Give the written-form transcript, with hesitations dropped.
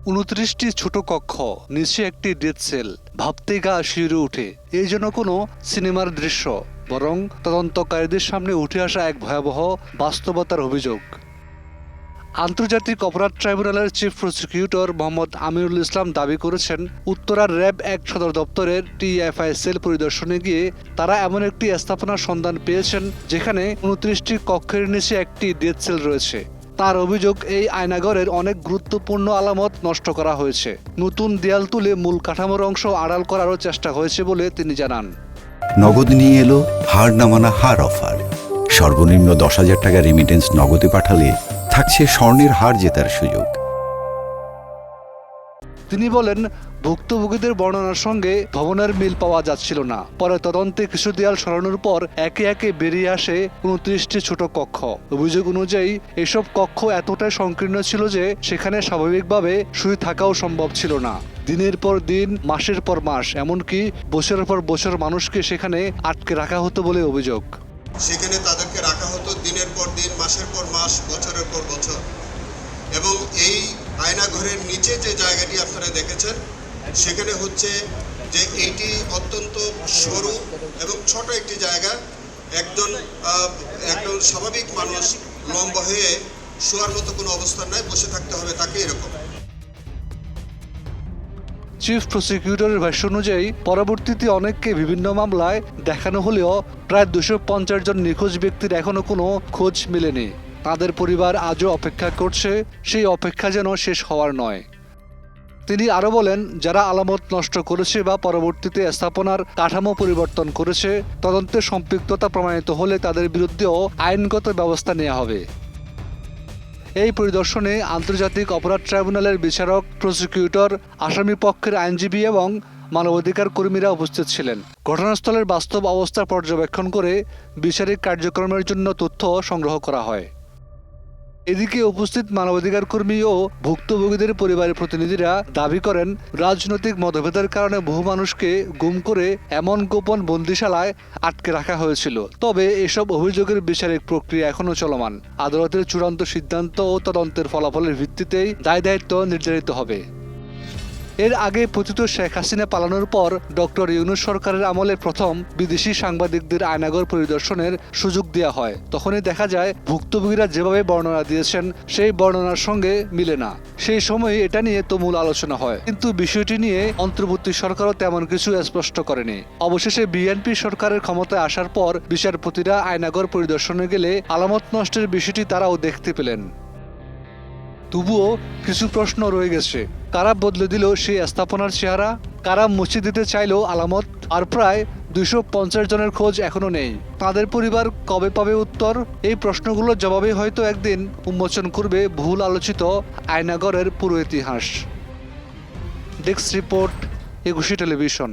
29টি ছোট কক্ষ, নিচে একটি ডেথ সেল। ভাবতেই গা শিউরে ওঠে। এই যেন কোনো সিনেমার দৃশ্য, বরং তদন্তকারীদের সামনে উঠে আসা এক ভয়াবহ বাস্তবতার অভিযোগ। আন্তর্জাতিক অপরাধ ট্রাইব্যুনালের চিফ প্রসিকিউটর মোহাম্মদ আমিনুল ইসলাম দাবি করেছেন, উত্তরার র্যাব 1 সদর দপ্তরের টিএফআই সেল পরিদর্শনে গিয়ে তারা এমন একটি স্থাপনার সন্ধান পেয়েছেন যেখানে 29টি কক্ষের নিচে একটি ডেথ সেল রয়েছে। তার অভিযোগ, এই আয়নাঘরের অনেক গুরুত্বপূর্ণ আলামত নষ্ট করা হয়েছে। নতুন দেয়াল তুলে মূল কাঠামোর অংশ আড়াল করারও চেষ্টা হয়েছে বলে তিনি জানান। নগদ নিয়ে এলো হার না মানা হার অফার। সর্বনিম্ন 10,000 টাকা রেমিটেন্স নগদে পাঠালে থাকছে স্বর্ণের হার জেতার সুযোগ। তিনি বলেন, ভুক্তভোগীদের বর্ণনার সঙ্গে ভবনের মিল পাওয়া যাচ্ছিল না। পরে তদন্তে কিছু দেয়াল সরানোর পর একে একে বেরিয়ে আসে 29টি ছোট কক্ষ। অভিযোগ অনুযায়ী এসব কক্ষ এতটাই সংকীর্ণ ছিল যে সেখানে স্বাভাবিকভাবে শুয়ে থাকাও সম্ভব ছিল না। দিনের পর দিন, মাসের পর মাস, এমনকি বছরের পর বছর মানুষকে সেখানে আটকে রাখা হতো বলে অভিযোগ। সেখানে তাদেরকে রাখা হতো দিনের পর দিন, মাসের পর মাস, বছরের পর বছর। এবং এই আয়নাঘরের নিচে যে জায়গাটি আপনারা দেখেছেন, সেখানে হচ্ছে যে এইটি অত্যন্ত সরু এবং ছোট একটি জায়গা। একজন স্বাভাবিক মানুষ লম্বা হয়ে শোয়ার মতো কোনো অবস্থান নাই, বসে থাকতে হবে তাকে, এরকম। চিফ প্রসিকিউটরের ভাষ্য অনুযায়ী পরবর্তীতে অনেককে বিভিন্ন মামলায় দেখানো হলেও প্রায় 250 জন নিখোঁজ ব্যক্তির এখনো কোনো খোঁজ মেলেনি। তাদের পরিবার আজও অপেক্ষা করছে, সেই অপেক্ষা যেন শেষ হওয়ার নয়। তিনি আরও বলেন, যারা আলামত নষ্ট করেছে বা পরবর্তীতে স্থাপনার কাঠামো পরিবর্তন করেছে, তদন্তে সম্পৃক্ততা প্রমাণিত হলে তাদের বিরুদ্ধেও আইনগত ব্যবস্থা নেওয়া হবে। এই পরিদর্শনে আন্তর্জাতিক অপরাধ ট্রাইব্যুনালের বিচারক, প্রসিকিউটর, আসামি পক্ষের আইনজীবী এবং মানবাধিকার কর্মীরা উপস্থিত ছিলেন। ঘটনাস্থলের বাস্তব অবস্থা পর্যবেক্ষণ করে বিচারিক কার্যক্রমের জন্য তথ্য সংগ্রহ করা হয়। এদিকে উপস্থিত মানবাধিকার কর্মী ও ভুক্তভোগীদের পরিবারের প্রতিনিধিরা দাবি করেন, রাজনৈতিক মতভেদের কারণে বহু মানুষকে গুম করে এমন গোপন বন্দিশালায় আটকে রাখা হয়েছিল। তবে এসব অভিযোগের বিচারিক প্রক্রিয়া এখনও চলমান। আদালতের চূড়ান্ত সিদ্ধান্ত ও তদন্তের ফলাফলের ভিত্তিতেই দায়-দায়িত্ব নির্ধারিত হবে। এর আগে পতিত শেখ হাসিনা পালানোর পর ডক্টর ইউনূস সরকারের আমলে প্রথম বিদেশি সাংবাদিকদের আয়নাঘর পরিদর্শনের সুযোগ দেওয়া হয়। তখনই দেখা যায়, ভুক্তভোগীরা যেভাবে বর্ণনা দিয়েছেন সেই বর্ণনার সঙ্গে মিলে না। সেই সময় এটা নিয়ে তুমুল আলোচনা হয়, কিন্তু বিষয়টি নিয়ে অন্তর্বর্তী সরকারও তেমন কিছু স্পষ্ট করেনি। অবশেষে বিএনপি সরকারের ক্ষমতায় আসার পর বিচারপতিরা আয়নাঘর পরিদর্শনে গেলে আলামত নষ্টের বিষয়টি তারাও দেখতে পেলেন। তবুও কিছু প্রশ্ন রয়ে গেছে। কারা বদলে দিল সেই স্থাপনার চেহারা? কারা মুছে দিতে চাইলো আলামত? আর প্রায় 250 জনের খোঁজ এখনো নেই। তাদের পরিবার কবে পাবে উত্তর? এই প্রশ্নগুলোর জবাবে হয়তো একদিন উন্মোচন করবে বহুল আলোচিত আয়নাঘরের পুরো ইতিহাস। ডেস্ক রিপোর্ট, একুশে টেলিভিশন।